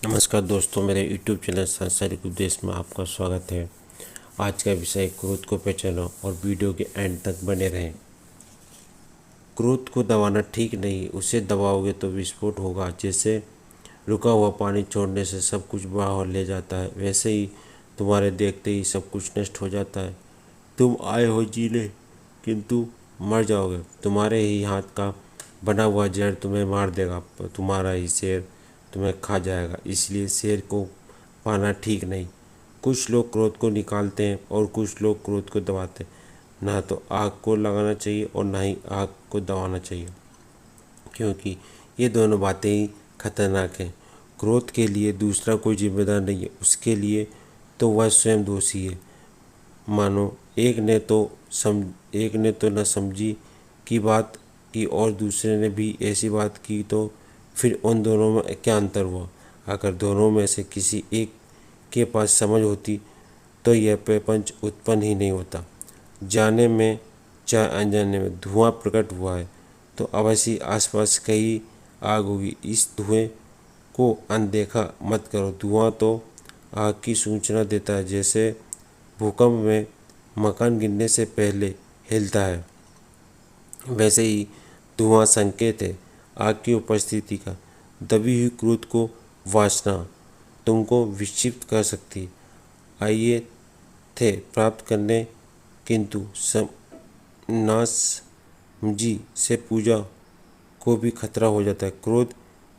नमस्कार दोस्तों, मेरे YouTube चैनल सांसारिक उद्देश्य में आपका स्वागत है। आज का विषय क्रोध को पहचानो और वीडियो के एंड तक बने रहें। क्रोध को दबाना ठीक नहीं, उसे दबाओगे तो विस्फोट होगा। जैसे रुका हुआ पानी छोड़ने से सब कुछ बहा ले जाता है, वैसे ही तुम्हारे देखते ही सब कुछ नष्ट हो जाता है। तुम आए हो जीने, किंतु मर जाओगे। तुम्हारे ही हाथ का बना हुआ जहर तुम्हें मार देगा, तुम्हारा ही शेर तुम्हें खा जाएगा। इसलिए शेर को पाना ठीक नहीं। कुछ लोग क्रोध को निकालते हैं और कुछ लोग क्रोध को दबाते हैं। ना तो आग को लगाना चाहिए और ना ही आग को दबाना चाहिए, क्योंकि ये दोनों बातें ही खतरनाक हैं। क्रोध के लिए दूसरा कोई जिम्मेदार नहीं है, उसके लिए तो वह स्वयं दोषी है। मानो एक ने तो न समझी की बात की और दूसरे ने भी ऐसी बात की, तो फिर उन दोनों में क्या अंतर हुआ? अगर दोनों में से किसी एक के पास समझ होती तो यह प्रपंच उत्पन्न ही नहीं होता। जाने में चाहे अनजाने में धुआं प्रकट हुआ है तो अवश्य आसपास कहीं आग होगी। इस धुएं को अनदेखा मत करो। धुआं तो आग की सूचना देता है। जैसे भूकंप में मकान गिरने से पहले हिलता है, वैसे ही धुआं संकेत है आग की उपस्थिति का। दबी हुई क्रोध को वासना तुमको विक्षिप्त कर सकती। आइए थे प्राप्त करने, किंतु नासमझी से पूजा को भी खतरा हो जाता है। क्रोध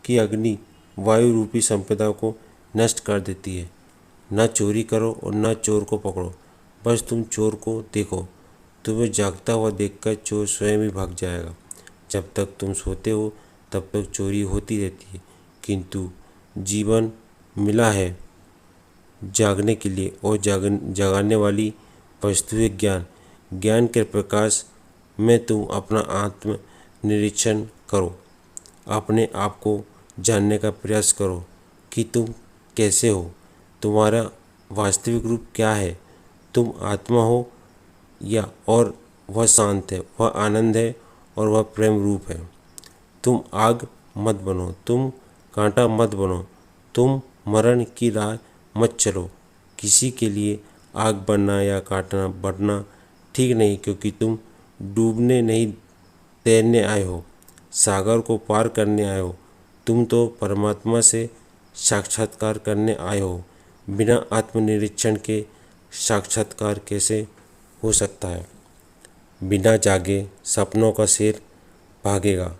की अग्नि वायु रूपी संपदा को नष्ट कर देती है। न चोरी करो और न चोर को पकड़ो, बस तुम चोर को देखो। तुम्हें जागता हुआ देखकर चोर स्वयं ही भाग जाएगा। जब तक तुम सोते हो तब तक चोरी होती रहती है, किंतु जीवन मिला है जागने के लिए और जगाने वाली वस्तु है ज्ञान। ज्ञान के प्रकाश में तुम अपना आत्म निरीक्षण करो, अपने आप को जानने का प्रयास करो कि तुम कैसे हो, तुम्हारा वास्तविक रूप क्या है। तुम आत्मा हो या और वह शांत है, वह आनंद है और वह प्रेम रूप है। तुम आग मत बनो, तुम कांटा मत बनो, तुम मरण की राह मत चलो। किसी के लिए आग बनना या काटना बढ़ना ठीक नहीं, क्योंकि तुम डूबने नहीं तैरने आए हो, सागर को पार करने आए हो। तुम तो परमात्मा से साक्षात्कार करने आए हो। बिना आत्मनिरीक्षण के साक्षात्कार कैसे हो सकता है? बिना जागे सपनों का शेर भागेगा।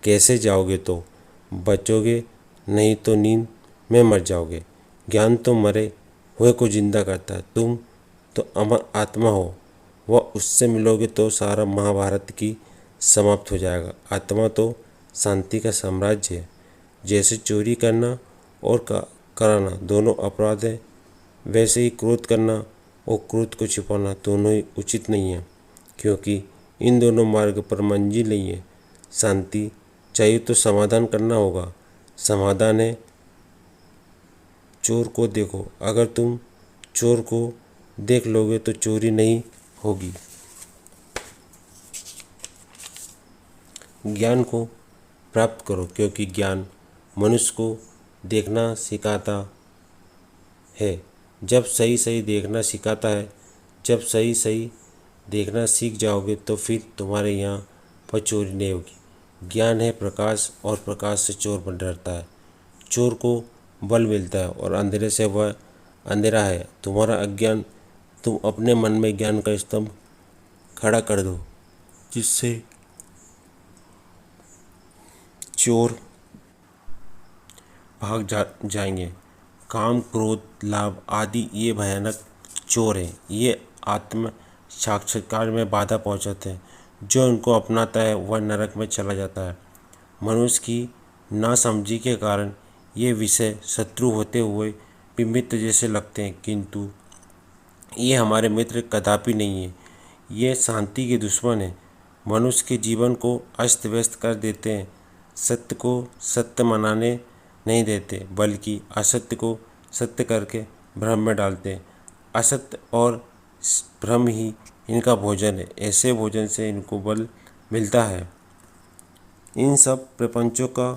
कैसे जाओगे तो बचोगे, नहीं तो नींद में मर जाओगे। ज्ञान तो मरे हुए को जिंदा करता है। तुम तो अमर आत्मा हो, वह उससे मिलोगे तो सारा महाभारत की समाप्त हो जाएगा। आत्मा तो शांति का साम्राज्य है। जैसे चोरी करना और कराना दोनों अपराध है, वैसे ही क्रोध करना और क्रोध को छिपाना दोनों ही उचित नहीं है, क्योंकि इन दोनों मार्ग पर मंजिल नहीं है। शांति चाहिए तो समाधान करना होगा। समाधान है चोर को देखो। अगर तुम चोर को देख लोगे तो चोरी नहीं होगी। ज्ञान को प्राप्त करो, क्योंकि ज्ञान मनुष्य को देखना सिखाता है। जब सही सही देखना सिखाता है, जब सही सही देखना सीख जाओगे तो फिर तुम्हारे यहाँ पर चोरी नहीं होगी। ज्ञान है प्रकाश और प्रकाश से चोर बन डरता है। चोर को बल मिलता है और अंधेरे से वह अंधेरा है तुम्हारा अज्ञान। तुम अपने मन में ज्ञान का स्तंभ खड़ा कर दो, जिससे चोर भाग जाएंगे। काम, क्रोध, लाभ आदि ये भयानक चोर हैं। ये आत्म साक्षात्कार में बाधा पहुंचाते हैं। जो इनको अपनाता है वह नरक में चला जाता है। मनुष्य की नासमझी के कारण ये विषय शत्रु होते हुए भी मित्र जैसे लगते हैं, किंतु ये हमारे मित्र कदापि नहीं है। ये शांति के दुश्मन हैं। मनुष्य के जीवन को अस्त व्यस्त कर देते हैं। सत्य को सत्य मनाने नहीं देते, बल्कि असत्य को सत्य करके भ्रम में डालते हैं। असत्य और भ्रम ही इनका भोजन है। ऐसे भोजन से इनको बल मिलता है। इन सब प्रपंचों का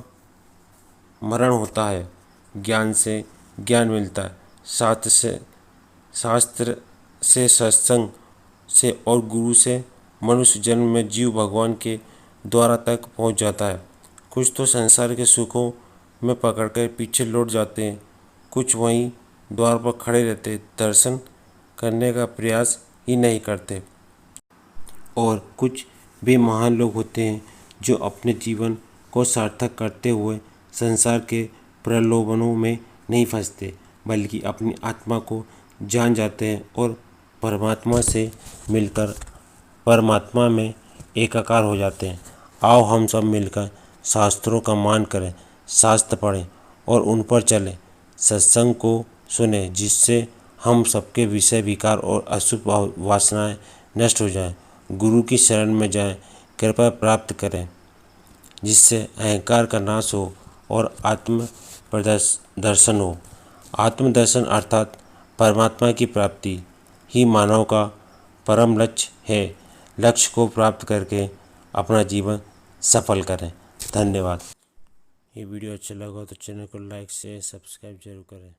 मरण होता है। ज्ञान से ज्ञान मिलता है, शास्त्र से सत्संग से और गुरु से मनुष्य जन्म में जीव भगवान के द्वारा तक पहुंच जाता है। कुछ तो संसार के सुखों में पकड़कर पीछे लौट जाते हैं, कुछ वहीं द्वार पर खड़े रहते, दर्शन करने का प्रयास ही नहीं करते, और कुछ वे महान लोग होते हैं जो अपने जीवन को सार्थक करते हुए संसार के प्रलोभनों में नहीं फंसते, बल्कि अपनी आत्मा को जान जाते हैं और परमात्मा से मिलकर परमात्मा में एकाकार हो जाते हैं। आओ हम सब मिलकर शास्त्रों का मान करें, शास्त्र पढ़ें और उन पर चलें, सत्संग को सुने, जिससे हम सबके विषय विकार और अशुभ वासनाएं नष्ट हो जाएं। गुरु की शरण में जाएं, कृपा प्राप्त करें, जिससे अहंकार का नाश हो और आत्म दर्शन हो। आत्मदर्शन अर्थात परमात्मा की प्राप्ति ही मानव का परम लक्ष्य है। लक्ष्य को प्राप्त करके अपना जीवन सफल करें। धन्यवाद। ये वीडियो अच्छा लगा तो चैनल को लाइक शेयर सब्सक्राइब जरूर करें।